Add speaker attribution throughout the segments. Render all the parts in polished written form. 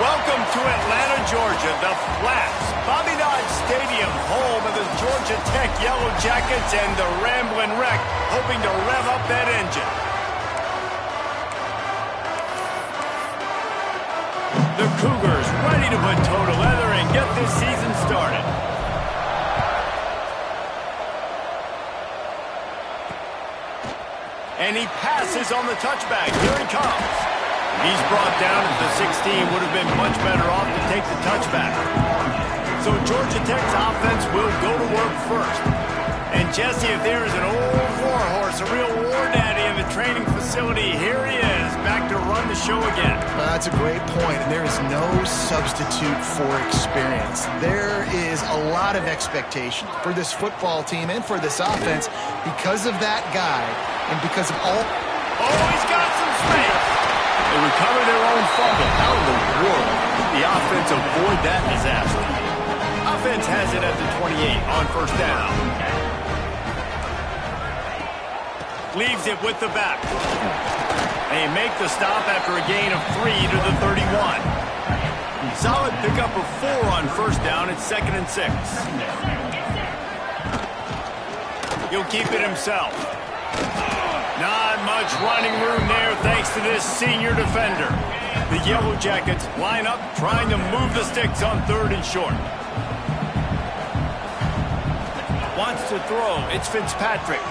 Speaker 1: Welcome to Atlanta, Georgia, the Flats, Bobby Dodd Stadium, home of the Georgia Tech Yellow Jackets and the Ramblin' Wreck, hoping to rev up that engine. The Cougars ready to put toe to leather and get this season started. And he passes on the touchback. Here he comes. He's brought down at the 16. Would have been much better off to take the touchback. So Georgia Tech's offense will go to work first. And Jesse, if there is an old war horse, a real war daddy in the training facility, here he is, back to run the show again.
Speaker 2: That's a great point, and there is no substitute for experience. There is a lot of expectation for this football team and for this offense because of that guy and because of all...
Speaker 1: Oh, he's got some space. They recover their own fumble. How in the world did the offense avoid that disaster? Offense has it at the 28 on first down. Leaves it with the back. They make the stop after a gain of 3 to the 31. Solid pickup of 4 on first down. It's 2nd and 6. He'll keep it himself. Not much running room there thanks to this senior defender. The Yellow Jackets line up trying to move the sticks on 3rd and short. Wants to throw. It's Fitzpatrick.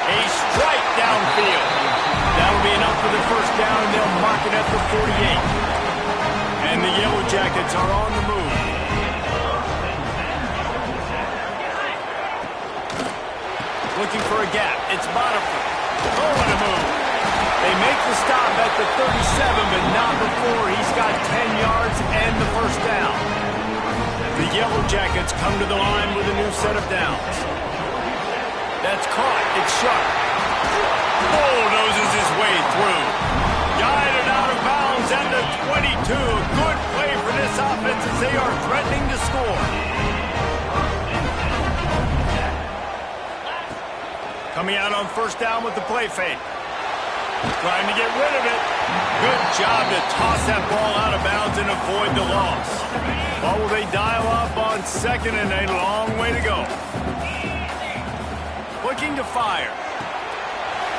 Speaker 1: A strike downfield. That'll be enough for the first down, and they'll mark it at the 48. And the Yellow Jackets are on the move. Looking for a gap. It's Botifer. Oh, what a move. They make the stop at the 37, but not before he's got 10 yards and the first down. The Yellow Jackets come to the line with a new set of downs. That's caught. It's Sharp. Bulldozes his way through. Guided out of bounds at the 22. A good play for this offense as they are threatening to score. Coming out on first down with the play fake. Trying to get rid of it. Good job to toss that ball out of bounds and avoid the loss. What will they dial up on 2nd and a long way to go? Looking to fire.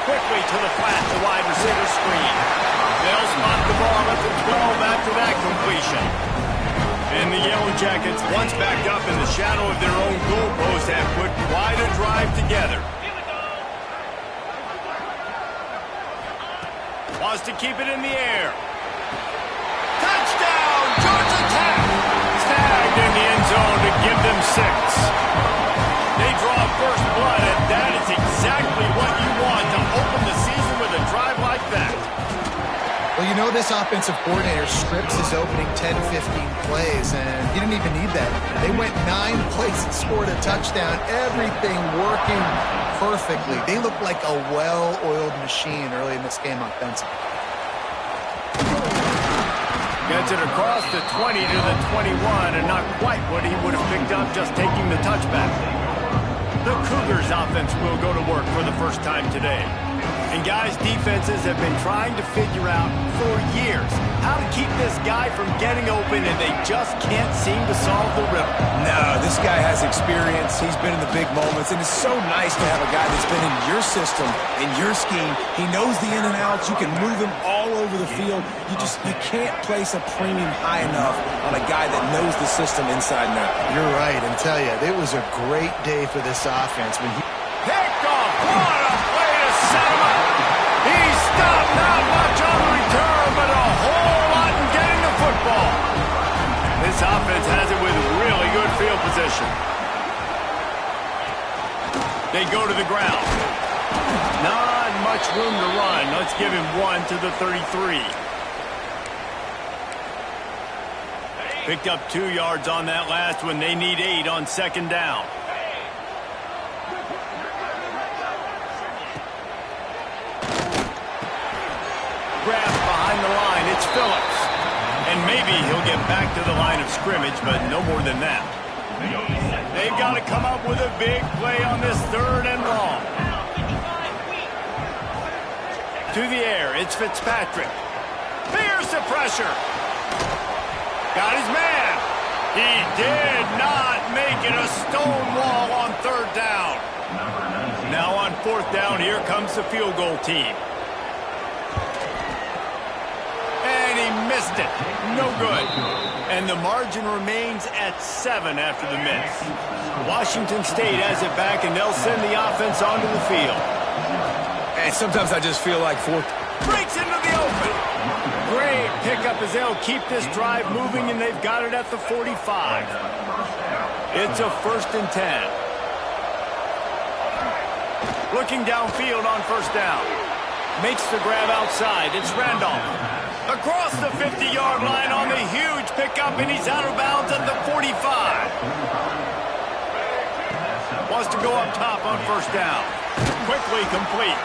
Speaker 1: Quickly to the flat, the wide receiver screen. They'll spot the ball at the 12 after that completion. And the Yellow Jackets, once backed up in the shadow of their own goalpost, have put quite a drive together. Wants to keep it in the air. Touchdown, Georgia Tech! Tagged in the end zone to give them 6. They draw first blood, and that is exactly what you want to open the season with a drive like that.
Speaker 2: Well, you know this offensive coordinator scripts his opening 10, 15 plays, and he didn't even need that. They went 9 plays and scored a touchdown. Everything working perfectly. They look like a well-oiled machine early in this game offensively.
Speaker 1: Gets it across the 20 to the 21, and not quite what he would have picked up just taking the touchback. The Cougars offense will go to work for the first time today. And guys, defenses have been trying to figure out for years how to keep this guy from getting open, and they just can't seem to solve the riddle.
Speaker 3: No, this guy has experience. He's been in the big moments, and it's so nice to have a guy that's been in your system, in your scheme. He knows the in and outs. You can move him all over the field. You can't place a premium high enough on a guy that knows the system inside and out.
Speaker 2: You're right, and tell you, it was a great day for this offense when he...
Speaker 1: Picked off. What a play to set him up. He stopped, not much on the return, but a whole lot in getting the football. This offense has it with really good field position. They go to the ground. Not much room to run. Let's give him 1 to the 33. Picked up 2 yards on that last one. They need 8 on 2nd down. Grabbed behind the line. It's Phillips. And maybe he'll get back to the line of scrimmage, but no more than that. They've got to come up with a big play on this 3rd and long. To the air, it's Fitzpatrick. Here's the pressure. Got his man. He did not make it a stone wall on third down. Now on fourth down, here comes the field goal team. And he missed it. No good. And the margin remains at 7 after the miss. Washington State has it back, and they'll send the offense onto the field.
Speaker 3: And sometimes I just feel like fourth.
Speaker 1: Breaks into the open. Great pickup as they'll keep this drive moving, and they've got it at the 45. It's a 1st and 10. Looking downfield on first down. Makes the grab outside. It's Randolph. Across the 50-yard line on the huge pickup, and he's out of bounds at the 45. Wants to go up top on first down. Quickly complete.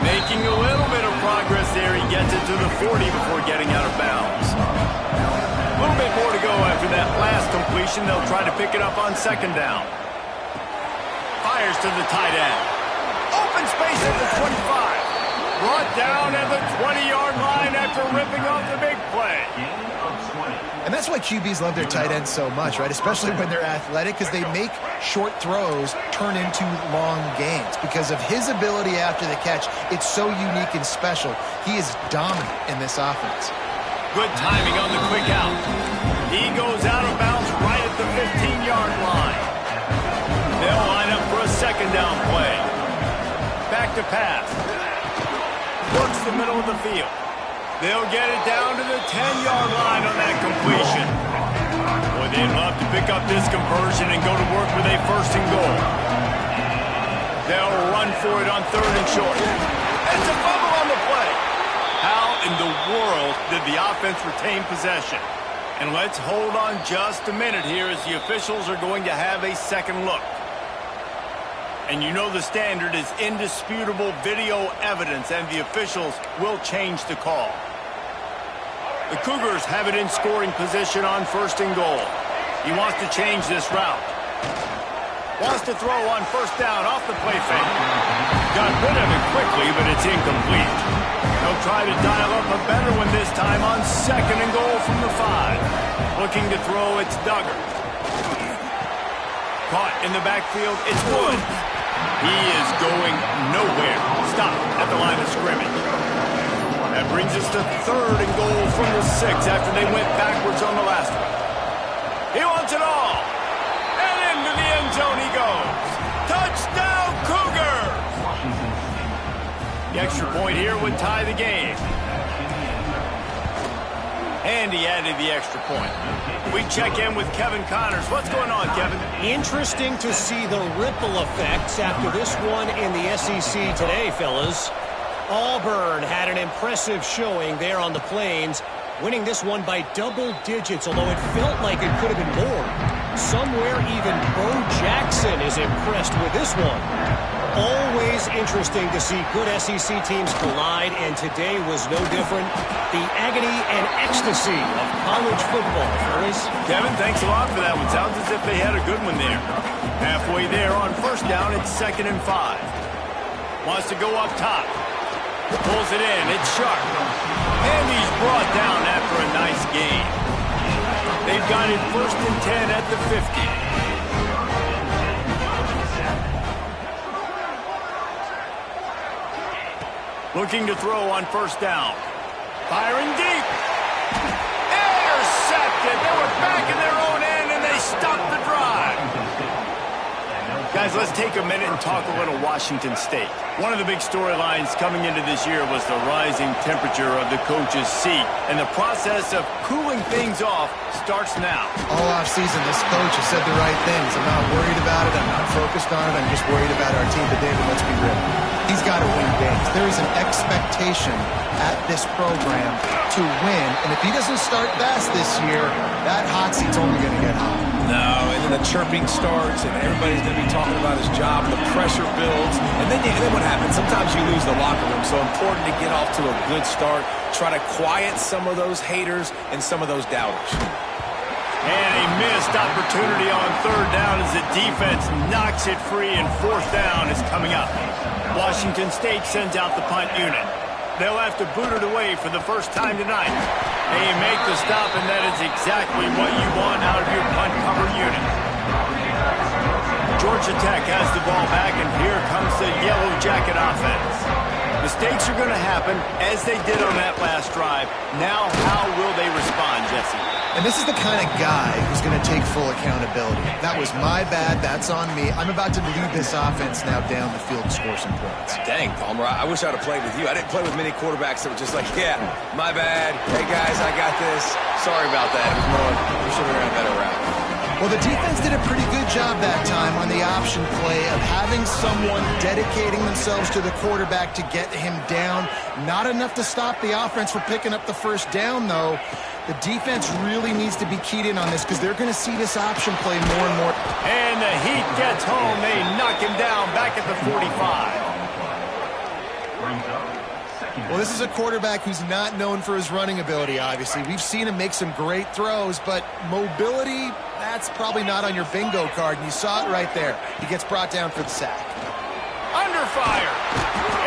Speaker 1: Making a little bit of progress there. He gets it to the 40 before getting out of bounds. A little bit more to go after that last completion. They'll try to pick it up on second down. Fires to the tight end. Open space at the 25. Brought down at the 20-yard line after ripping off the big play.
Speaker 2: And that's why QBs love their tight ends so much, right? Especially when they're athletic, because they make short throws turn into long gains. Because of his ability after the catch, it's so unique and special. He is dominant in this offense.
Speaker 1: Good timing on the quick out. He goes out of bounds right at the 15-yard line. They'll line up for a second down play. Back to pass. Works the middle of the field. They'll get it down to the 10-yard line on that completion. Boy, they'd love to pick up this conversion and go to work with a 1st and goal. They'll run for it on 3rd and short. It's a fumble on the play. How in the world did the offense retain possession? And let's hold on just a minute here as the officials are going to have a second look. And you know the standard is indisputable video evidence, and the officials will change the call. The Cougars have it in scoring position on 1st and goal. He wants to change this route. Wants to throw on first down off the play fake. Got rid of it quickly, but it's incomplete. They'll try to dial up a better one this time on 2nd and goal from the 5. Looking to throw, it's Duggar. Caught in the backfield, it's Wood. He is going nowhere. Stop at the line of scrimmage. That brings us to 3rd and goal from the 6 after they went backwards on the last one. He wants it all. And into the end zone he goes. Touchdown, Cougars! The extra point here would tie the game. And he added the extra point. We check in with Kevin Connors. What's going on, Kevin?
Speaker 4: Interesting to see the ripple effects after this one in the SEC today, fellas. Auburn had an impressive showing there on the Plains, winning this one by double digits, although it felt like it could have been more. Somewhere even Bo Jackson is impressed with this one. Always interesting to see good SEC teams collide, and today was no different. The agony and ecstasy of college football, fellas.
Speaker 1: Kevin, thanks a lot for that one. Sounds as if they had a good one there. Halfway there on first down, it's 2nd and 5. Wants to go up top. Pulls it in. It's Sharp. And he's brought down after a nice gain. They've got it 1st and 10 at the 50. Looking to throw on first down. Firing deep. Intercepted. They were back in their own end, and they stopped the drive. Guys, let's take a minute and talk a little Washington State. One of the big storylines coming into this year was the rising temperature of the coach's seat, and the process of cooling things off starts now.
Speaker 2: All offseason, this coach has said the right things. I'm not worried about it. I'm not focused on it. I'm just worried about our team. But David, let's be real. He's got to win games. There is an expectation at this program to win, and if he doesn't start fast this year, that hot seat's only going to get hot.
Speaker 3: No, and then the chirping starts, and everybody's going to be talking about his job, and the pressure builds, and then what happens? Sometimes you lose the locker room, so important to get off to a good start, try to quiet some of those haters and some of those doubters.
Speaker 1: And a missed opportunity on third down as the defense knocks it free, and fourth down is coming up. Washington State sends out the punt unit. They'll have to boot it away for the first time tonight. And you make the stop, and that is exactly what you want out of your punt cover unit. Georgia Tech has the ball back, and here comes the Yellow Jacket offense. Mistakes are going to happen, as they did on that last drive. Now, how will they respond, Jesse?
Speaker 2: And this is the kind of guy who's going to take full accountability. That was my bad. That's on me. I'm about to lead this offense now down the field and score some points.
Speaker 3: Dang, Palmer, I wish I'd have played with you. I didn't play with many quarterbacks that were just like, yeah, my bad. Hey, guys, I got this. Sorry about that. It was more like, we should have ran a better route.
Speaker 2: Well, the defense did a pretty good job that time on the option play of having someone dedicating themselves to the quarterback to get him down. Not enough to stop the offense from picking up the first down, though. The defense really needs to be keyed in on this because they're going to see this option play more and more.
Speaker 1: And the Heat gets home. They knock him down back at the 45.
Speaker 2: Well, this is a quarterback who's not known for his running ability, obviously. We've seen him make some great throws, but mobility, that's probably not on your bingo card, and you saw it right there. He gets brought down for the sack.
Speaker 1: Under fire.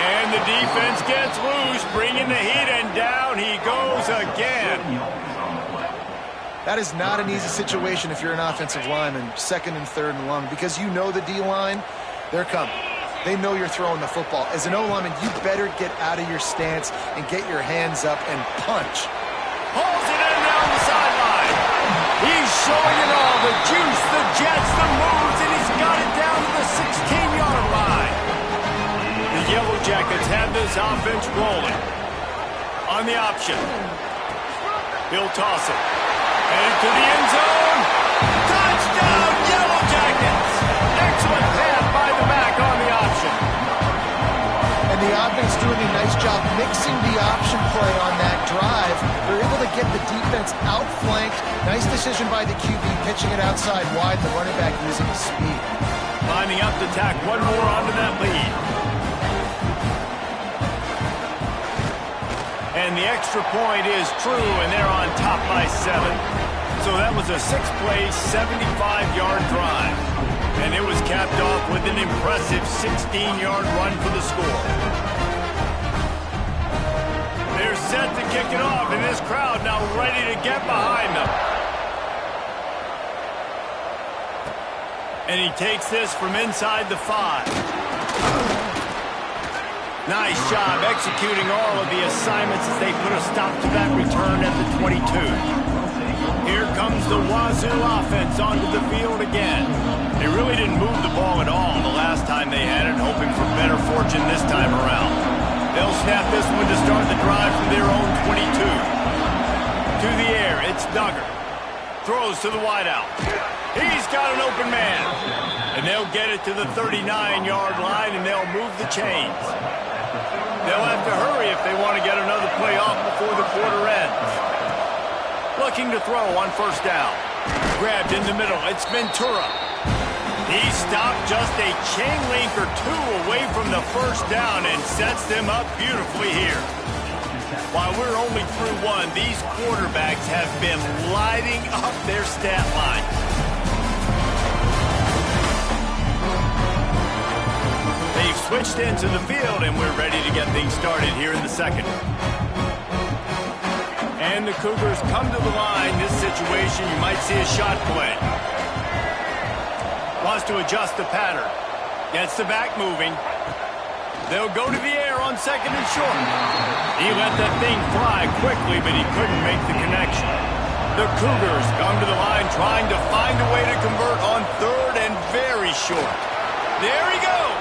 Speaker 1: And the defense gets loose, bringing the Heat, and down he goes again.
Speaker 2: That is not an easy situation if you're an offensive lineman, second and third and long, because you know the D-line, they're coming. They know you're throwing the football. As an O-lineman, you better get out of your stance and get your hands up and punch.
Speaker 1: Pulls it in down the sideline. He's showing it all. The juice, the jets, the moves, and he's got it down to the 16-yard line. The Yellow Jackets have this offense rolling. On the option. He'll toss it. Headed to the end zone. Touchdown, Yellow Jackets. Excellent pass by the back on the option.
Speaker 2: And the offense doing a nice job mixing the option play on that drive. They're able to get the defense outflanked. Nice decision by the QB, pitching it outside wide, the running back using his speed.
Speaker 1: Lining up to tack one more onto that lead. And the extra point is true, and they're on top by 7. So that was a 6-play, 75-yard drive. And it was capped off with an impressive 16-yard run for the score. They're set to kick it off, and this crowd now ready to get behind them. And he takes this from inside the 5. Nice job executing all of the assignments as they put a stop to that return at the 22. Here comes the Wazoo offense onto the field again. They really didn't move the ball at all the last time they had it, hoping for better fortune this time around. They'll snap this one to start the drive from their own 22. To the air, it's Duggar. Throws to the wideout. He's got an open man. And they'll get it to the 39-yard line, and they'll move the chains. They'll have to hurry if they want to get another play off before the quarter ends. Looking to throw on first down. Grabbed in the middle. It's Ventura. He stopped just a chain link or two away from the first down and sets them up beautifully here. While we're only through one, these quarterbacks have been lighting up their stat line. They've switched into the field, and we're ready to get things started here in the second. And the Cougars come to the line. This situation, you might see a shot play. Wants to adjust the pattern. Gets the back moving. They'll go to the air on second and short. He let that thing fly quickly, but he couldn't make the connection. The Cougars come to the line trying to find a way to convert on third and very short. There he goes.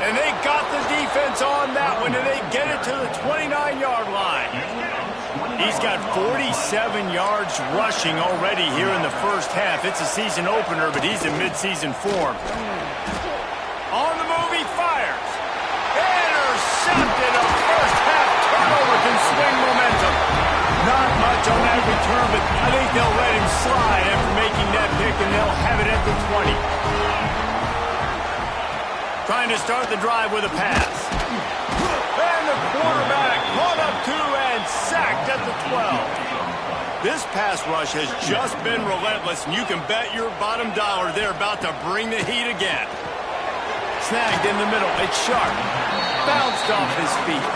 Speaker 1: And they got the defense on that one, and they get it to the 29-yard line. He's got 47 yards rushing already here in the first half. It's a season opener, but he's in midseason form. On the move, he fires. Intercepted. A first half turnover can swing momentum. Not much on that return, but I think they'll let him slide after making that pick, and they'll have it at the 20. Trying to start the drive with a pass. And the quarterback caught up to and sacked at the 12. This pass rush has just been relentless, and you can bet your bottom dollar they're about to bring the heat again. Snagged in the middle. It's Sharp. Bounced off his feet.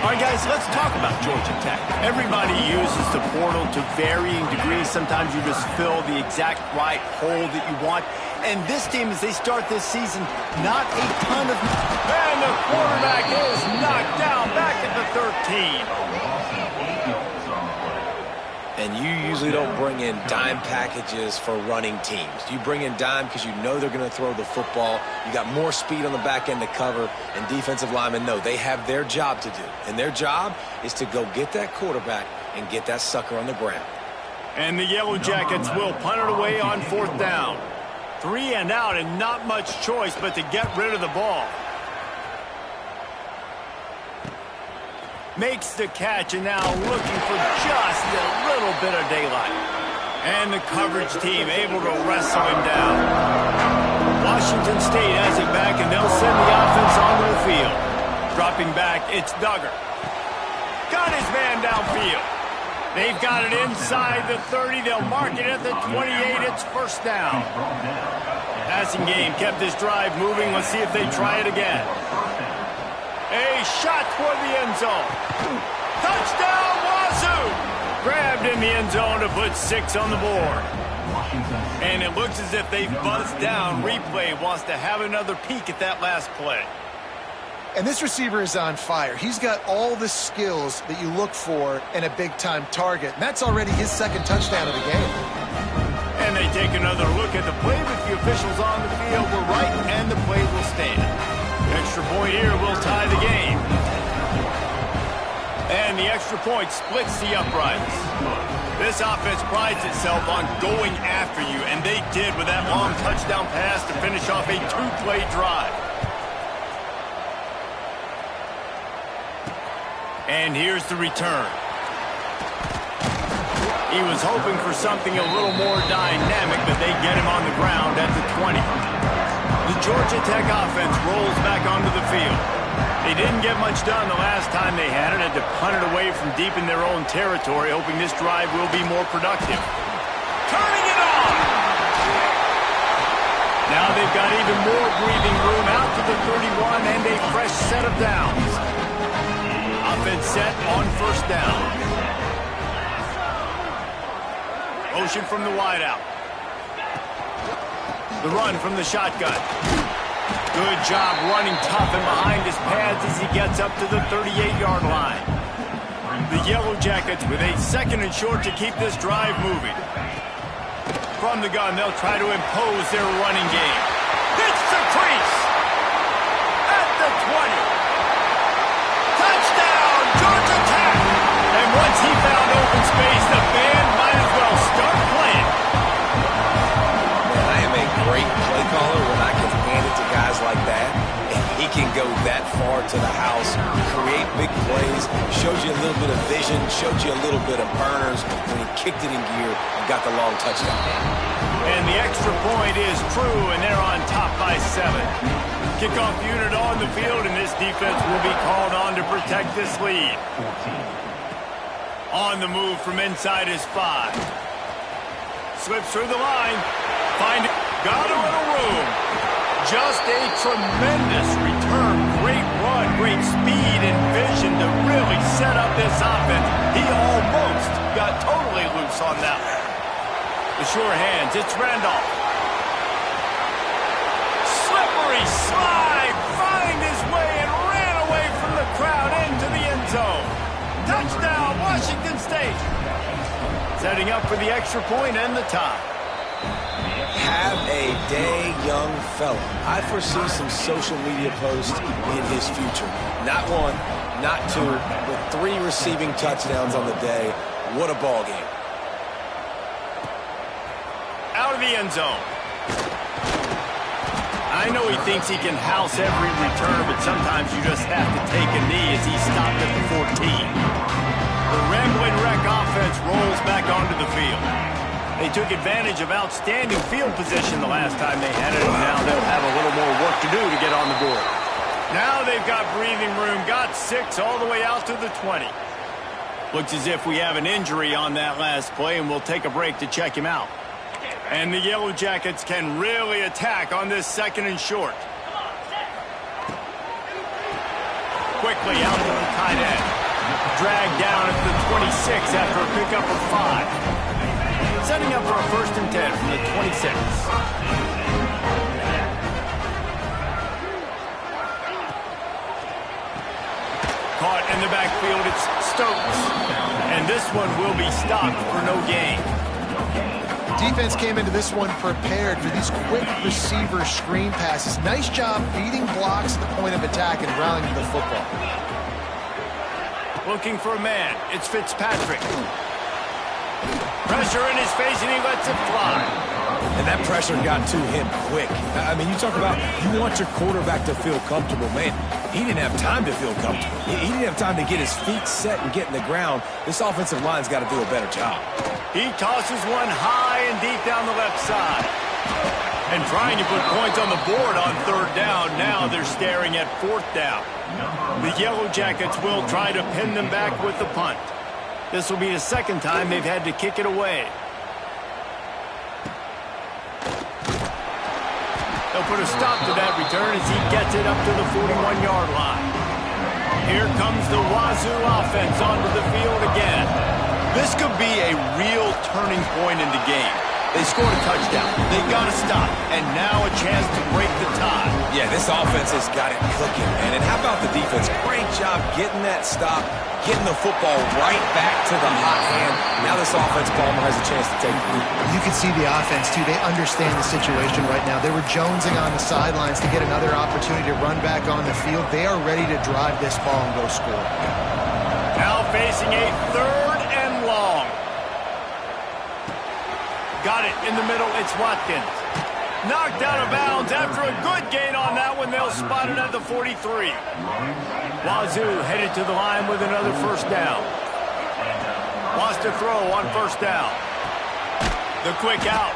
Speaker 1: All right, guys. guys, let's talk about Georgia Tech. Everybody uses the portal to varying degrees. Sometimes you just fill the exact right hole that you want. And this team, as they start this season, not a ton of... And the quarterback is knocked down back at the 13.
Speaker 3: And you usually don't bring in dime packages for running teams. You bring in dime because you know they're going to throw the football. You got more speed on the back end to cover, and defensive linemen know they have their job to do. And their job is to go get that quarterback and get that sucker on the ground.
Speaker 1: And the Yellow Jackets will punt it away on 4th down. 3 and out, and not much choice but to get rid of the ball. Makes the catch, and now looking for just a little bit of daylight. And the coverage team able to wrestle him down. Washington State has it back, and they'll send the offense onto the field. Dropping back, it's Duggar. Got his man downfield. They've got it inside the 30. They'll mark it at the 28. It's 1st down. Passing game kept this drive moving. Let's see if they try it again. A shot toward the end zone. Touchdown, Wazoo! Grabbed in the end zone to put 6 on the board. And it looks as if they've buzzed down. Replay wants to have another peek at that last play.
Speaker 2: And this receiver is on fire. He's got all the skills that you look for in a big-time target. And that's already his 2nd touchdown of the game.
Speaker 1: And they take another look at the play, but the officials on the field were right, and the play will stand. Extra point here will tie the game. And the extra point splits the uprights. This offense prides itself on going after you, and they did with that long touchdown pass to finish off a 2-play drive. And here's the return. He was hoping for something a little more dynamic, but they get him on the ground at the 20. The Georgia Tech offense rolls back onto the field. They didn't get much done the last time they had to punt it away from deep in their own territory, hoping this drive will be more productive. Turning it on! Now they've got even more breathing room out to the 31 and a fresh set of downs. Offense set on 1st down. Motion from the wideout. The run from the shotgun. Good job running tough and behind his pads as he gets up to the 38-yard line. The Yellow Jackets with a 2nd and short to keep this drive moving. From the gun, they'll try to impose their running game. Hits the crease! At the 20. Touchdown, Georgia Tech! And once he found open space, the band might as well start playing.
Speaker 3: I am a great play caller when I can hand it to guys like that, and he can go that far to the house, create big plays, shows you a little bit of vision, showed you a little bit of burners when he kicked it in gear and got the long touchdown.
Speaker 1: And the extra point is true, and they're on top by 7. Kickoff unit on the field, and this defense will be called on to protect this lead. On the move from inside his 5. Slips through the line. Find it. Got a little room. Just a tremendous return. Great run, great speed and vision to really set up this offense. He almost got totally loose on that one. The sure hands. It's Randolph. Slippery slide. Find his way and ran away from the crowd into the end zone. Touchdown, Washington State. Setting up for the extra point and the tie.
Speaker 3: Have a day, young fella. I foresee some social media posts in his future. Not 1, not 2, but 3 receiving touchdowns on the day. What a ball game.
Speaker 1: Out of the end zone. I know he thinks he can house every return, but sometimes you just have to take a knee as he stopped at the 14. The Ramblin' Wreck offense rolls back onto the field. They took advantage of outstanding field position the last time they had it, and now they'll have a little more work to do to get on the board. Now they've got breathing room, got 6 all the way out to the 20. Looks as if we have an injury on that last play, and we'll take a break to check him out. And the Yellow Jackets can really attack on this 2nd and short. Quickly out to the tight end. Dragged down at the 26 after a pickup of 5. Setting up for a 1st and 10 from the 26. Caught in the backfield, it's Stokes. And this one will be stopped for no gain.
Speaker 2: Defense came into this one prepared for these quick receiver screen passes. Nice job beating blocks at the point of attack and rallying to the football.
Speaker 1: Looking for a man. It's Fitzpatrick. Pressure in his face, and he lets it fly.
Speaker 3: And that pressure got to him quick. I mean, you talk about you want your quarterback to feel comfortable. Man, he didn't have time to feel comfortable. He didn't have time to get his feet set and get in the ground. This offensive line's got to do a better job.
Speaker 1: He tosses one high and deep down the left side. And trying to put points on the board on 3rd down. Now they're staring at 4th down. The Yellow Jackets will try to pin them back with the punt. This will be the 2nd time they've had to kick it away. They'll put a stop to that return as he gets it up to the 41-yard line. Here comes the Wazoo offense onto the field again. This could be a real turning point in the game. They scored a touchdown. They got to stop. And now a chance to break the tie.
Speaker 3: Yeah, this offense has got it cooking, man. And how about the defense? Great job getting that stop, getting the football right back to the hot hand. Now this offense, Palmer, has a chance to take the lead.
Speaker 2: You can see the offense, too. They understand the situation right now. They were jonesing on the sidelines to get another opportunity to run back on the field. They are ready to drive this ball and go score.
Speaker 1: Now facing a 3rd and long. Got it in the middle. It's Watkins. Knocked out of bounds after a good gain on that one. They'll spot it at the 43. Wazoo headed to the line with another 1st down. Wants to throw on 1st down. The quick out.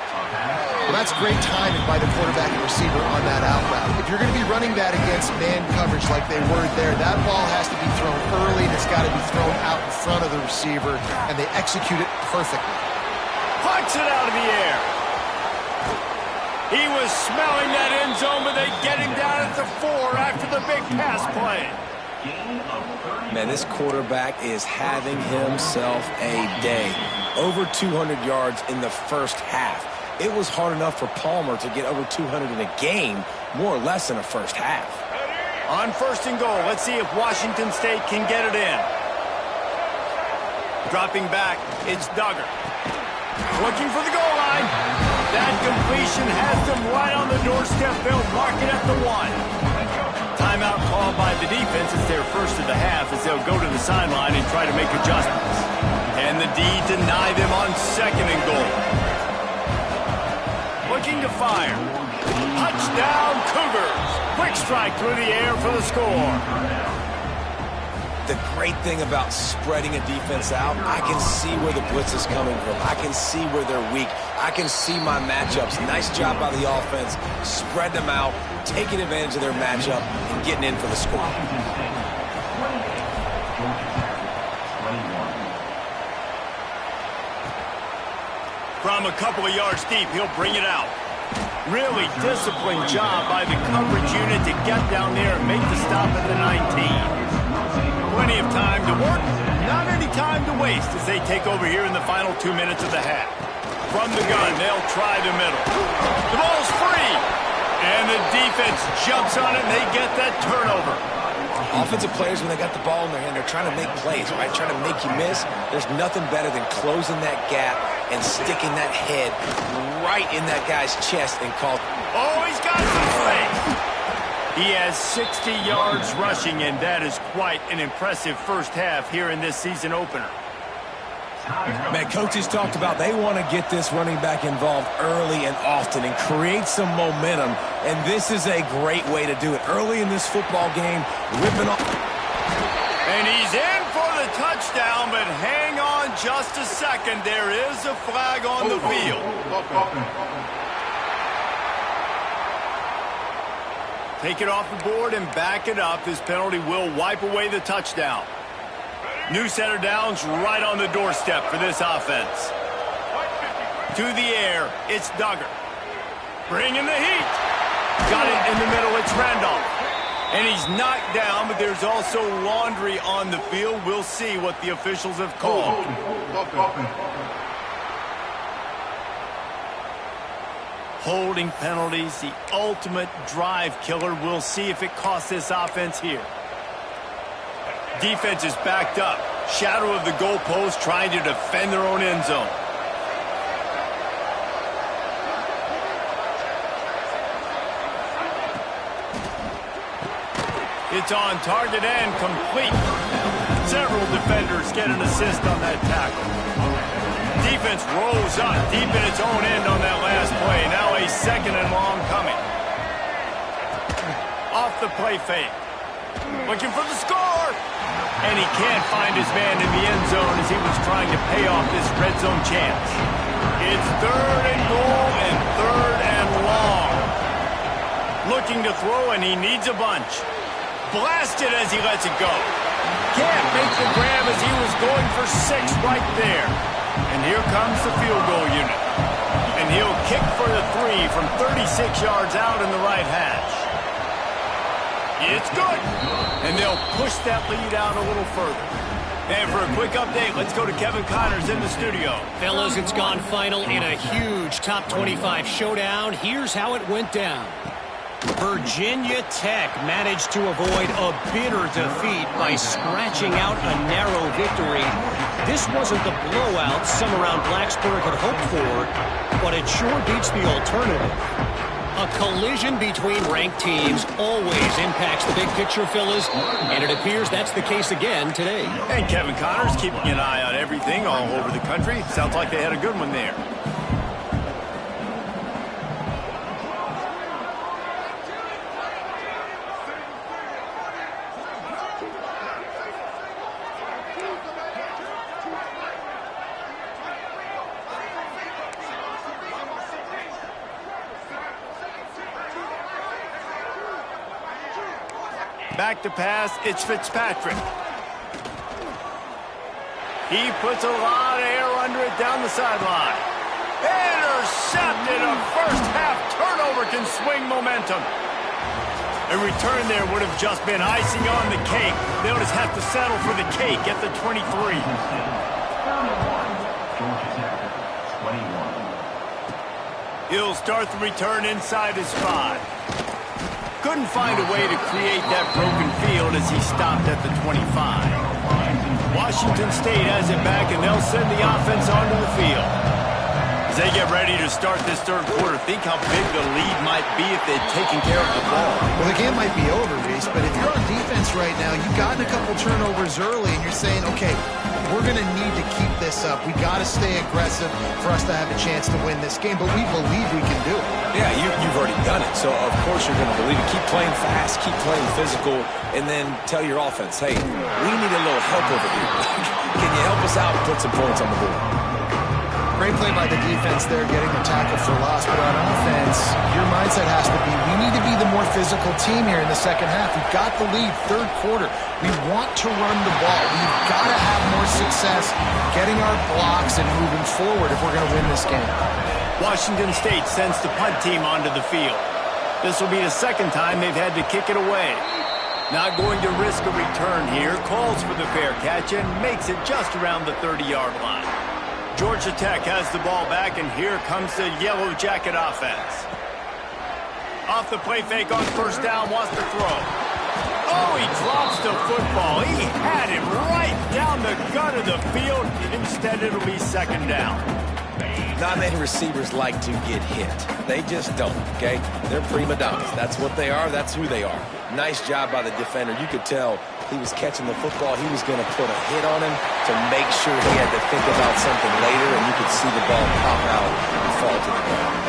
Speaker 2: Well, that's great timing by the quarterback and receiver on that out route. If you're going to be running that against man coverage like they were there, that ball has to be thrown early, and it's got to be thrown out in front of the receiver, and they execute it perfectly.
Speaker 1: Pucks it out of the air. He was smelling that end zone, but they get him down at the 4 after the big pass play.
Speaker 3: Man, this quarterback is having himself a day. Over 200 yards in the 1st half. It was hard enough for Palmer to get over 200 in a game, more or less in a 1st half.
Speaker 1: On 1st and goal, let's see if Washington State can get it in. Dropping back, it's Duggar. Looking for the goal line. That completion has them right on the doorstep. They'll mark it at the 1. Timeout called by the defense. It's their 1st of the half as they'll go to the sideline and try to make adjustments. And the D deny them on 2nd and goal. Looking to fire. Touchdown Cougars. Quick strike through the air for the score.
Speaker 3: The great thing about spreading a defense out, I can see where the blitz is coming from. I can see where they're weak. I can see my matchups. Nice job by the offense. Spread them out, taking advantage of their matchup, and getting in for the score.
Speaker 1: From a couple of yards deep, he'll bring it out. Really disciplined job by the coverage unit to get down there and make the stop at the 19. Plenty of time to work, not any time to waste as they take over here in the final 2 minutes of the half. From the gun, they'll try the middle. The ball's free, and the defense jumps on it, and they get that turnover.
Speaker 3: Offensive players, when they got the ball in their hand, they're trying to make plays, right? Trying to make you miss. There's nothing better than closing that gap and sticking that head right in that guy's chest and call.
Speaker 1: Oh, he's got some space. He has 60 yards rushing, and that is quite an impressive 1st half here in this season opener.
Speaker 3: Man, coaches talked about they want to get this running back involved early and often and create some momentum, and this is a great way to do it. Early in this football game, ripping off.
Speaker 1: And he's in for the touchdown, but hang on just a second. There is a flag on the field. Take it off the board and back it up. This penalty will wipe away the touchdown. New center downs right on the doorstep for this offense. To the air, it's Duggar. Bringing the heat. Got it in the middle, it's Randolph. And he's knocked down, but there's also laundry on the field. We'll see what the officials have called. Holding penalties, the ultimate drive killer. We'll see if it costs this offense here. Defense is backed up. Shadow of the goalpost, trying to defend their own end zone. It's on target and complete. Several defenders get an assist on that tackle. Defense rolls up deep in its own end on that last play. Now a second and long coming. Off the play fake. Looking for the score. And he can't find his man in the end zone as he was trying to pay off this red zone chance. It's 3rd and goal and 3rd and long. Looking to throw, and he needs a bunch. Blasted as he lets it go. Can't make the grab as he was going for 6 right there. And here comes the field goal unit. And he'll kick for the 3 from 36 yards out in the right hash. It's good. And they'll push that lead out a little further. And for a quick update, let's go to Kevin Connors in the studio.
Speaker 4: Fellas, it's gone final in a huge top 25 showdown. Here's how it went down. Virginia Tech managed to avoid a bitter defeat by scratching out a narrow victory. This wasn't the blowout some around Blacksburg had hoped for, but it sure beats the alternative. A collision between ranked teams always impacts the big picture, fellas, and it appears that's the case again today.
Speaker 1: And Kevin Connors keeping an eye on everything all over the country. Sounds like they had a good one there. Back to pass, it's Fitzpatrick. He puts a lot of air under it down the sideline. Intercepted. A first half turnover can swing momentum. A return there would have just been icing on the cake. They'll just have to settle for the cake at the 23. He'll start the return inside his 5. Couldn't find a way to create that broken field as he stopped at the 25. Washington State has it back, and they'll send the offense onto the field. As they get ready to start this 3rd quarter, think how big the lead might be if they'd taken care of the ball.
Speaker 2: Well, the game might be over, Reese, but if you're on defense right now, you've gotten a couple turnovers early, and you're saying, okay, we're going to need to keep this up. We got to stay aggressive for us to have a chance to win this game, but we believe we can do it.
Speaker 3: Yeah, you've already done it, so of course you're going to believe it. Keep playing fast, keep playing physical, and then tell your offense, hey, we need a little help over here. Can you help us out and put some points on the board?
Speaker 2: Great play by the defense there, getting the tackle for loss. But on offense, your mindset has to be, we need to be the more physical team here in the second half. We've got the lead, 3rd quarter. We want to run the ball. We've got to have more success getting our blocks and moving forward if we're going to win this game.
Speaker 1: Washington State sends the punt team onto the field. This will be the 2nd time they've had to kick it away. Not going to risk a return here. Calls for the fair catch and makes it just around the 30-yard line. Georgia Tech has the ball back, and here comes the Yellow Jacket offense. Off the play fake on 1st down, wants to throw. Oh, he drops the football. He had him right down the gut of the field. Instead, it'll be 2nd down.
Speaker 3: Not many receivers like to get hit. They just don't, okay? They're prima donnas. That's what they are. That's who they are. Nice job by the defender. You could tell he was catching the football. He was going to put a hit on him to make sure he had to think about something later, and you could see the ball pop out and fall to the ground.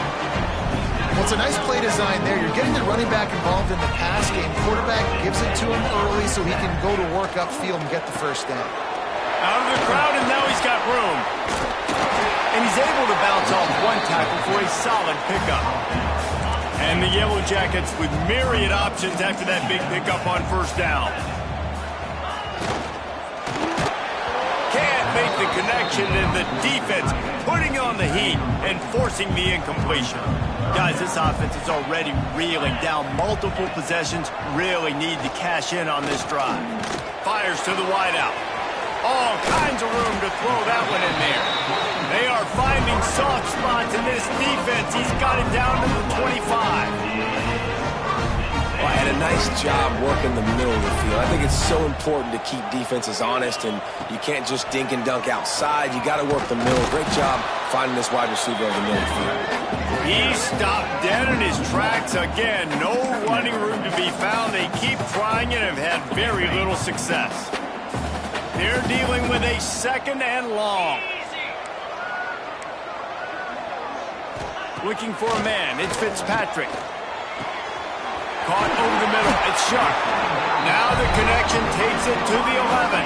Speaker 2: Well, it's a nice play design there. You're getting the running back involved in the pass game. Quarterback gives it to him early so he can go to work upfield and get the 1st down.
Speaker 1: Out of the crowd, and now he's got room. And he's able to bounce off one tackle for a solid pickup. And the Yellow Jackets with myriad options after that big pickup on 1st down. Can't make the connection and the defense putting on the heat and forcing the incompletion. Guys, this offense is already reeling down multiple possessions. Really need to cash in on this drive. Fires to the wideout. All kinds of room to throw that one in there. They are finding soft spots in this defense. He's got it down to the 25.
Speaker 3: Well, had a nice job working the middle of the field. I think it's so important to keep defenses honest, and you can't just dink and dunk outside. You got to work the middle. Great job finding this wide receiver over the middle of the field.
Speaker 1: He stopped dead in his tracks again. No running room to be found. They keep trying it and have had very little success. They're dealing with a second and long. Looking for a man. It's Fitzpatrick. Caught over the middle. It's Sharp. Now the connection takes it to the 11.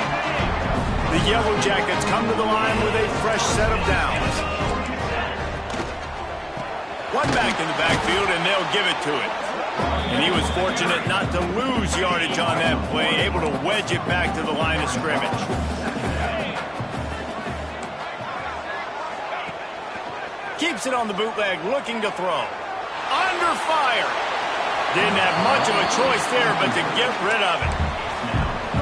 Speaker 1: The Yellow Jackets come to the line with a fresh set of downs. One back in the backfield, and they'll give it to it. And he was fortunate not to lose yardage on that play, able to wedge it back to the line of scrimmage. Keeps it on the bootleg, looking to throw. Under fire. Didn't have much of a choice there, but to get rid of it.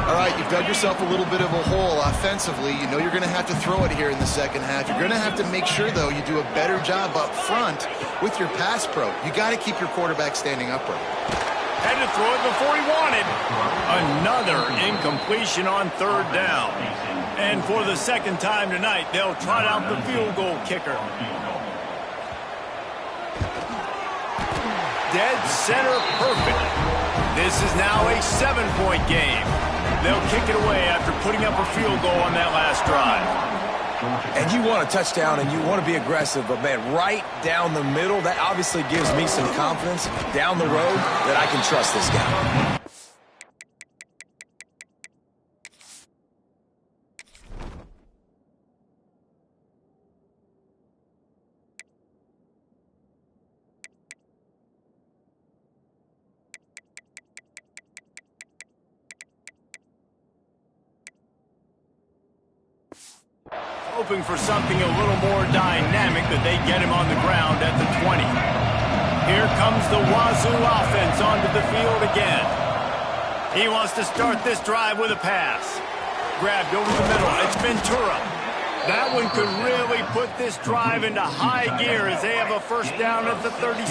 Speaker 2: All right, you've dug yourself a little bit of a hole offensively. You know you're going to have to throw it here in the second half. You're going to have to make sure, though, you do a better job up front with your pass pro. You got to keep your quarterback standing upright.
Speaker 1: Had to throw it before he wanted. Another incompletion on third down. And for the second time tonight, they'll trot out the field goal kicker. Dead center perfect. This is now a 7-point game. They'll kick it away after putting up a field goal on that last drive.
Speaker 3: And you want a touchdown and you want to be aggressive, but man, right down the middle, that obviously gives me some confidence down the road that I can trust this guy.
Speaker 1: Hoping for something a little more dynamic, that they get him on the ground at the 20. Here comes the Wazoo offense onto the field again. He wants to start this drive with a pass. Grabbed over the middle. It's Ventura. That one could really put this drive into high gear as they have a first down at the 37.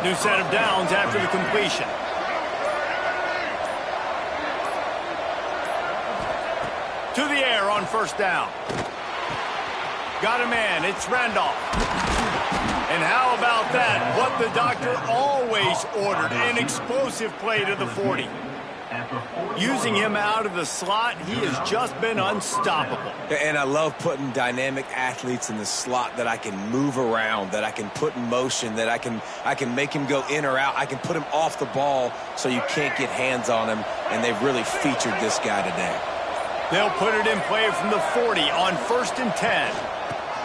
Speaker 1: New set of downs after the completion. To the air on first down. Got a man. It's Randolph. And how about that? What the doctor always ordered. An explosive play to the 40. Using him out of the slot, he has just been unstoppable.
Speaker 3: And I love putting dynamic athletes in the slot that I can move around, that I can put in motion, that I can make him go in or out. I can put him off the ball so you can't get hands on him, and they've really featured this guy today.
Speaker 1: They'll put it in play from the 40 on 1st and 10.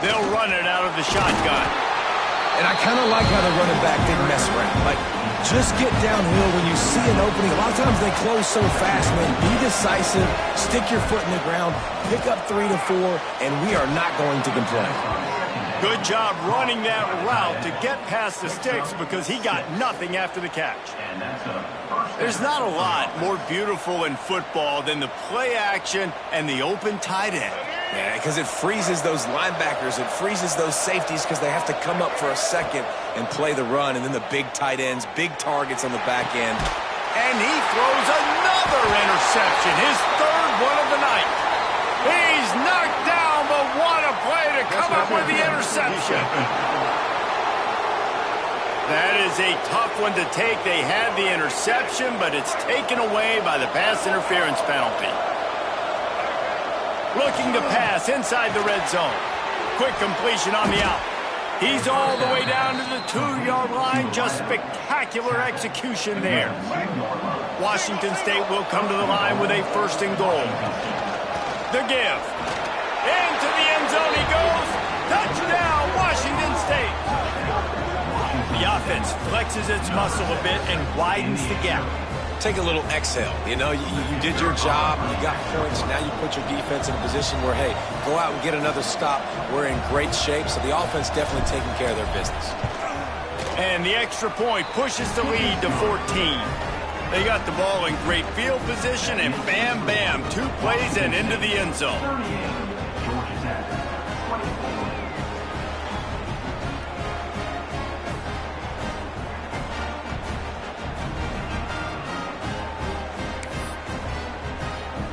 Speaker 1: They'll run it out of the shotgun.
Speaker 3: And I kind of like how the running back didn't mess around. Like, just get downhill when you see an opening. A lot of times they close so fast, man. Be decisive, stick your foot in the ground, pick up 3 to 4, and we are not going to complain.
Speaker 1: Good job running that route to get past the sticks because he got nothing after the catch. There's not a lot more beautiful in football than the play action and the open tight end.
Speaker 3: Yeah, because it freezes those linebackers. It freezes those safeties because they have to come up for a second and play the run. And then the big tight ends, big targets on the back end.
Speaker 1: And he throws another interception, his third one of the night. He's knocked down, but what a play to come up with the interception. That is a tough one to take. They had the interception, but it's taken away by the pass interference penalty. Looking to pass inside the red zone. Quick completion on the out. He's all the way down to the 2-yard line. Just spectacular execution there. Washington State will come to the line with a 1st and goal. The give. Into the end zone he goes. Touchdown, Washington State. The offense flexes its muscle a bit and widens the gap.
Speaker 3: take a little exhale. You know, you did your job, you got points, now you put your defense in a position where, hey, go out and get another stop. We're in great shape, so the offense definitely taking care of their business.
Speaker 1: And the extra point pushes the lead to 14. They got the ball in great field position, and bam, bam, 2 plays and into the end zone.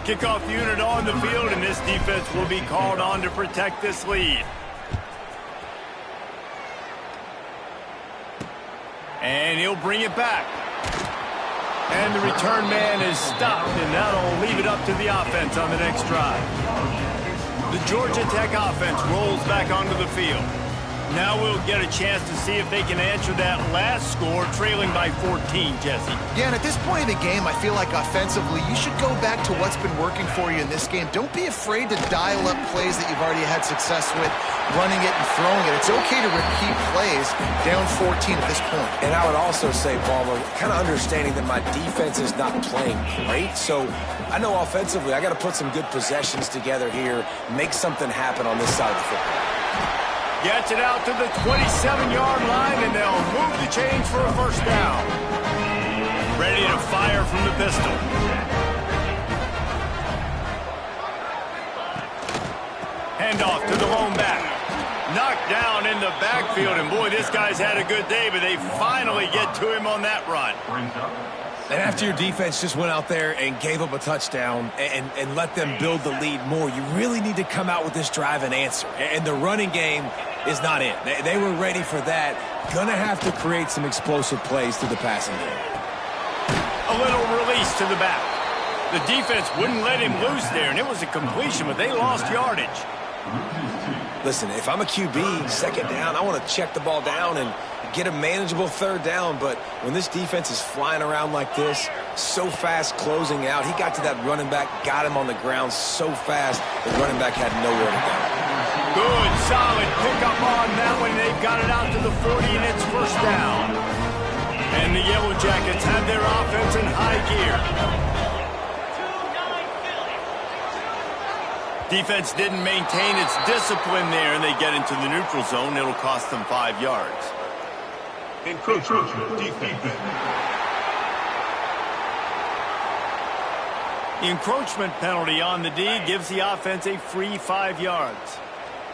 Speaker 1: Kickoff unit on the field, and this defense will be called on to protect this lead. And he'll bring it back. And the return man is stopped, and that'll leave it up to the offense on the next drive. The Georgia Tech offense rolls back onto the field. Now we'll get a chance to see if they can answer that last score, trailing by 14, Jesse.
Speaker 2: Yeah, and at this point in the game, I feel like offensively, you should go back to what's been working for you in this game. Don't be afraid to dial up plays that you've already had success with, running it and throwing it. It's okay to repeat plays down 14 at this point.
Speaker 3: And I would also say, Palmer, kind of understanding that my defense is not playing great, so I know offensively I got to put some good possessions together here, make something happen on this side of the football.
Speaker 1: Gets it out to the 27-yard line, and they'll move the chains for a first down. Ready to fire from the pistol. Handoff to the lone back. Knocked down in the backfield, and boy, this guy's had a good day, but they finally get to him on that run.
Speaker 3: And after your defense just went out there and gave up a touchdown and let them build the lead more, you really need to come out with this drive and answer. And the running game is not in. They were ready for that. Gonna have to create some explosive plays through the passing game.
Speaker 1: A little release to the back. The defense wouldn't let him loose there, and it was a completion, but they lost yardage.
Speaker 3: Listen, if I'm a QB, second down, I want to check the ball down and get a manageable third down, but when this defense is flying around like this, so fast closing out, he got to that running back, got him on the ground so fast, the running back had nowhere to go.
Speaker 1: Good, solid pickup on that one. They've got it out to the 40, and it's first down. And the Yellow Jackets have their offense in high gear. Defense didn't maintain its discipline there, and they get into the neutral zone. It'll cost them 5 yards.
Speaker 5: Encroachment defense.
Speaker 1: The encroachment penalty on the D gives the offense a free 5 yards.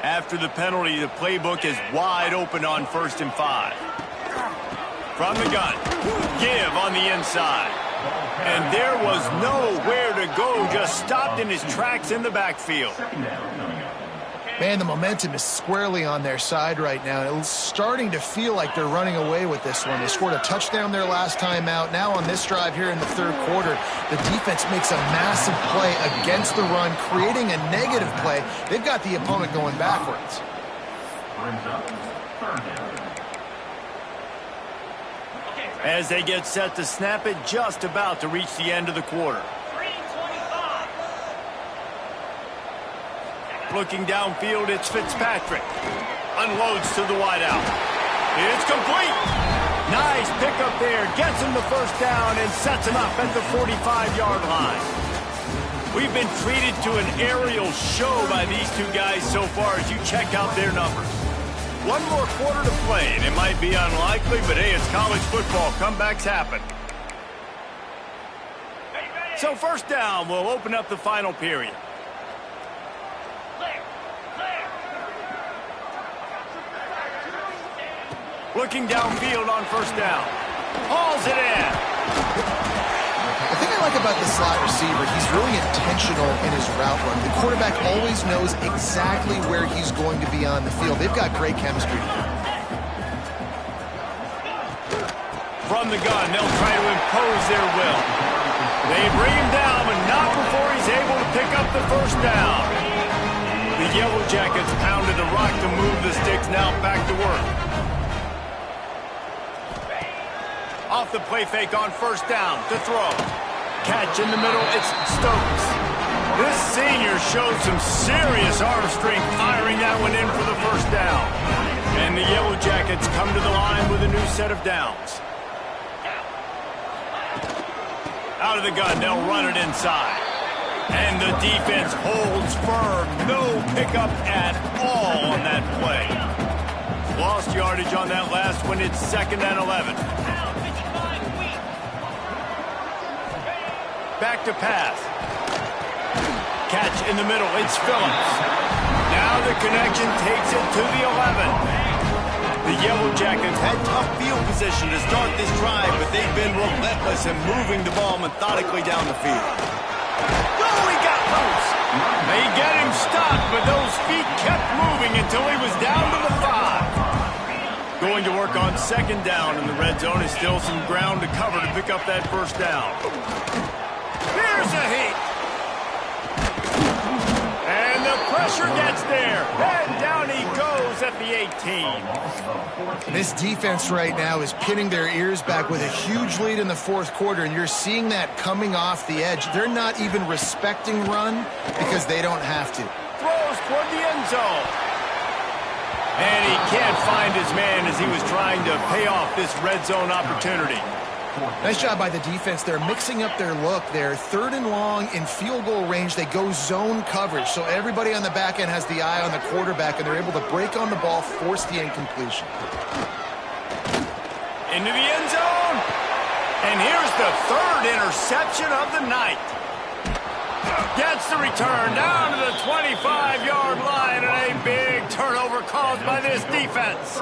Speaker 1: After the penalty, the playbook is wide open on 1st and 5. From the gun, give on the inside. And there was nowhere to go, just stopped in his tracks in the backfield.
Speaker 2: Man, the momentum is squarely on their side right now. It's starting to feel like they're running away with this one. They scored a touchdown their last time out. Now on this drive here in the third quarter, the defense makes a massive play against the run, creating a negative play. They've got the opponent going backwards.
Speaker 1: As they get set to snap it, just about to reach the end of the quarter. Looking downfield, it's Fitzpatrick. Unloads to the wideout. It's complete. Nice pickup there. Gets him the first down and sets him up at the 45-yard line. We've been treated to an aerial show by these two guys so far as you check out their numbers. One more quarter to play, and it might be unlikely, but hey, it's college football. Comebacks happen. So first down will open up the final period. Looking downfield on first down. Hauls it in.
Speaker 2: The thing I like about the slot receiver, he's really intentional in his route run. The quarterback always knows exactly where he's going to be on the field. They've got great chemistry together.
Speaker 1: From the gun, they'll try to impose their will. They bring him down, but not before he's able to pick up the first down. The Yellow Jackets pounded the rock to move the sticks, now back to work. Off the play fake on first down to throw. Catch in the middle, it's Stokes. This senior showed some serious arm strength firing that one in for the first down. And the Yellow Jackets come to the line with a new set of downs. Out of the gun, they'll run it inside. And the defense holds firm. No pickup at all on that play. Lost yardage on that last one. It's 2nd and 11. Back to pass. Catch in the middle. It's Phillips. Now the connection takes it to the 11. The Yellow Jackets had tough field position to start this drive, but they've been relentless in moving the ball methodically down the field. Oh, he got loose. They get him stopped, but those feet kept moving until he was down to the 5. Going to work on 2nd down in the red zone. Is still some ground to cover to pick up that 1st down. Here's a heat. And the pressure gets there. And down he goes at the 18.
Speaker 2: This defense right now is pinning their ears back with a huge lead in the 4th quarter, and you're seeing that coming off the edge. They're not even respecting run because they don't have to.
Speaker 1: Throws toward the end zone. And he can't find his man as he was trying to pay off this red zone opportunity.
Speaker 2: Nice job by the defense. They're mixing up their look. They're 3rd and long in field goal range. They go zone coverage, so everybody on the back end has the eye on the quarterback, and they're able to break on the ball, force the incompletion.
Speaker 1: Into the end zone. And here's the 3rd interception of the night. Gets the return down to the 25-yard line, and a big turnover caused by this defense.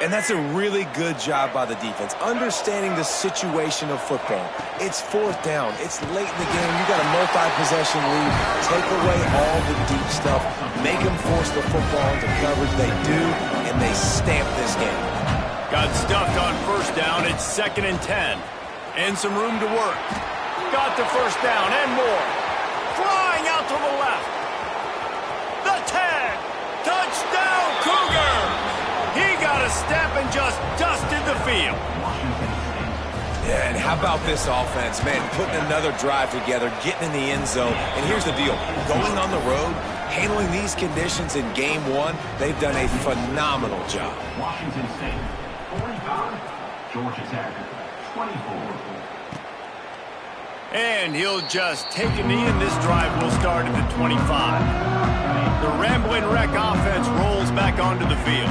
Speaker 3: And that's a really good job by the defense, understanding the situation of football. It's 4th down. It's late in the game. You got a multi-possession lead. Take away all the deep stuff. Make them force the football into coverage. They do, and they stamp this game.
Speaker 1: Got stuffed on 1st down. It's 2nd and 10. And some room to work. Got the 1st down and more. Flying out to the left. The 10. Touchdown, Cougar! He got a step and just dusted the field.
Speaker 3: Yeah, and how about this offense, man, putting another drive together, getting in the end zone. And here's the deal. Going on the road, handling these conditions in game 1, they've done a phenomenal job.
Speaker 5: Washington State, 45. Georgia Tech, 24.
Speaker 1: And he'll just take a knee, and this drive will start at the 25. The Rambling Wreck offense rolls back onto the field.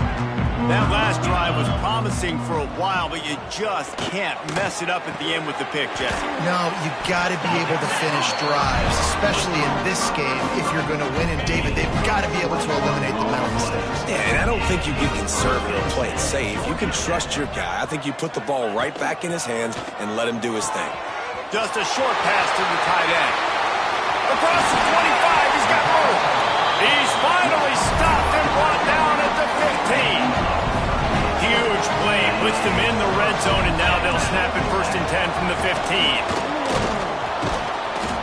Speaker 1: That last drive was promising for a while, but you just can't mess it up at the end with the pick, Jesse.
Speaker 2: No, you got to be able to finish drives, especially in this game. If you're going to win, and David, they've got to be able to eliminate the mental mistakes.
Speaker 3: Yeah, and I don't think you get conservative or play it safe. You can trust your guy. I think you put the ball right back in his hands and let him do his thing.
Speaker 1: Just a short pass to the tight end. Across the 25, he's got room. He's finally stopped and brought down at the 15. Huge play, puts them in the red zone, and now they'll snap it 1st and 10 from the 15.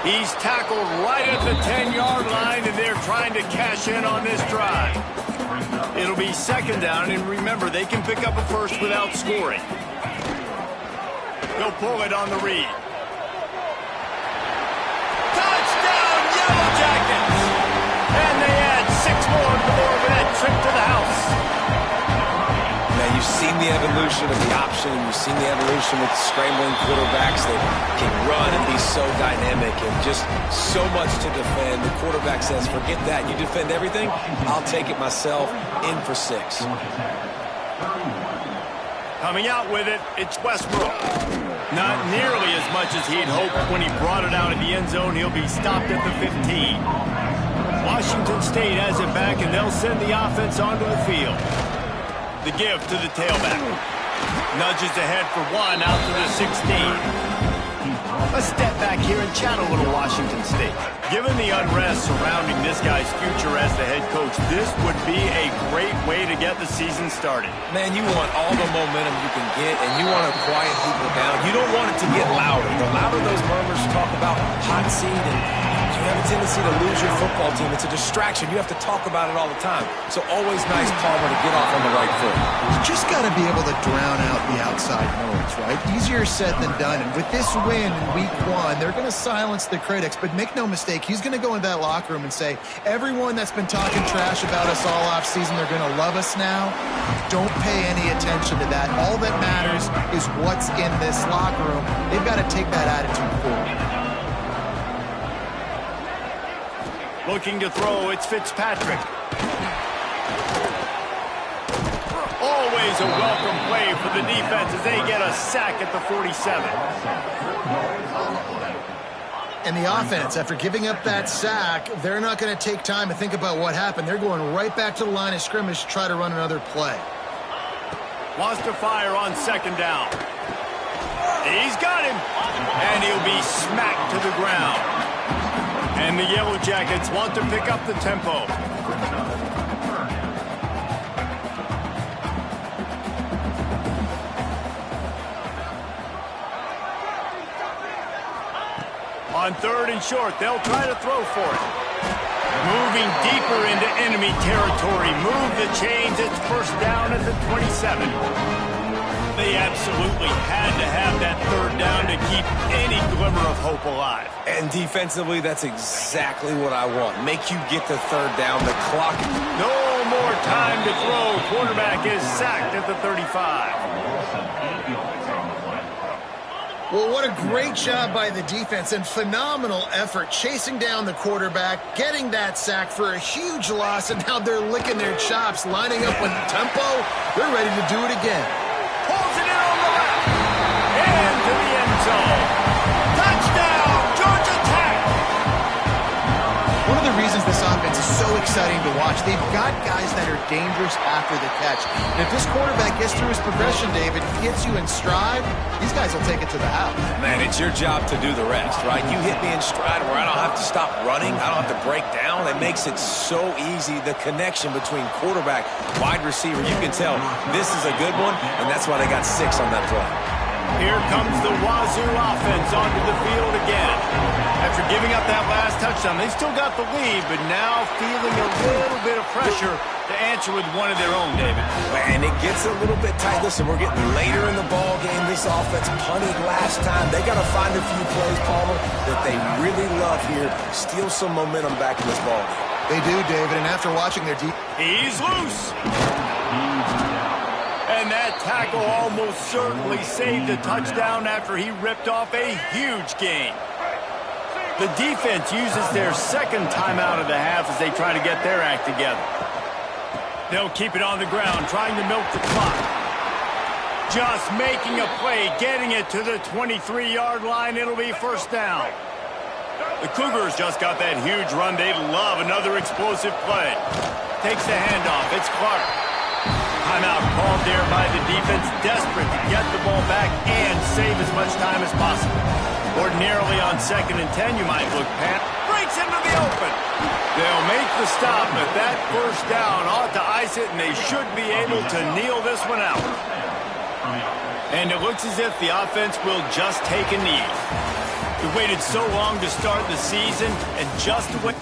Speaker 1: He's tackled right at the 10-yard line, and they're trying to cash in on this drive. It'll be 2nd down, and remember, they can pick up a 1st without scoring. They'll pull it on the read. Touchdown, Yellow Jackets! And they add 6 more to the board with that trip to the house.
Speaker 3: Now, you've seen the evolution of the option. You've seen the evolution with scrambling quarterbacks that can run and be so dynamic and just so much to defend. The quarterback says, forget that. You defend everything, I'll take it myself. In for 6.
Speaker 1: Coming out with it, it's Westbrook. Not nearly as much as he'd hoped when he brought it out of the end zone. He'll be stopped at the 15. Washington State has it back, and they'll send the offense onto the field. The give to the tailback. Nudges ahead for 1 out to the 16. Let's step back here and chat a little Washington State. Given the unrest surrounding this guy's future as the head coach, this would be a great way to get the season started.
Speaker 3: Man, you want all the momentum you can get, and you want to quiet people down. You don't want it to get louder. The louder those murmurs talk about hot seat, and you haven't tendency to lose your football team. It's a distraction. You have to talk about it all the time. So always nice, Palmer, to get off on the right foot.
Speaker 2: You just got to be able to drown out the outside noise, right? Easier said than done. And with this win in week 1, they're going to silence the critics. But make no mistake, he's going to go into that locker room and say, everyone that's been talking trash about us all offseason, they're going to love us now. Don't pay any attention to that. All that matters is what's in this locker room. They've got to take that attitude forward.
Speaker 1: Looking to throw, it's Fitzpatrick. Always a welcome play for the defense as they get a sack at the 47.
Speaker 2: And the offense, after giving up that sack, they're not going to take time to think about what happened. They're going right back to the line of scrimmage to try to run another play.
Speaker 1: Wants to fire on second down. He's got him. And he'll be smacked to the ground. And the Yellow Jackets want to pick up the tempo. On 3rd and short, they'll try to throw for it. Moving deeper into enemy territory. Move the chains. It's first down at the 27. They absolutely had to have that 3rd down to keep any glimmer of hope alive.
Speaker 3: And defensively, that's exactly what I want. Make you get the 3rd down. The clock.
Speaker 1: No more time to throw. Quarterback is sacked at the 35.
Speaker 2: Well, what a great job by the defense and phenomenal effort chasing down the quarterback, getting that sack for a huge loss, and now they're licking their chops, lining up with tempo. They're ready to do it again.
Speaker 1: Pulls it in on the left. Into the end zone. Touchdown, Georgia Tech.
Speaker 2: One of the reasons this offense is so exciting to watch, they've got guys that are dangerous after the catch. And if this quarterback gets through his progression, David, gets you in stride, these guys will take it to the house.
Speaker 3: Man, it's your job to do the rest, right? You hit me in stride where I don't have to stop running. I don't have to break down. It makes it so easy. The connection between quarterback, wide receiver, you can tell this is a good one, and that's why they got 6 on that play.
Speaker 1: Here comes the Wazoo offense onto the field again. After giving up that last touchdown, they still got the lead, but now feeling a little bit of pressure to answer with one of their own, David.
Speaker 3: And it gets a little bit tight. Listen, we're getting later in the ball game. This offense punted last time. They got to find a few plays, Palmer, that they really love here. Steal some momentum back in this ball game.
Speaker 2: They do, David, and after watching their deep...
Speaker 1: He's loose. And that tackle almost certainly saved a touchdown after he ripped off a huge gain. The defense uses their second timeout of the half as they try to get their act together. They'll keep it on the ground, trying to milk the clock. Just making a play, getting it to the 23-yard line. It'll be first down. The Cougars just got that huge run. They'd love another explosive play. Takes the handoff. It's Clark. Timeout called there by the defense, desperate to get the ball back and save as much time as possible. Ordinarily on 2nd and 10, you might look past. Breaks into the open. They'll make the stop, but that first down ought to ice it, and they should be able to kneel this one out. And it looks as if the offense will just take a knee. We waited so long to start the season, and just the way...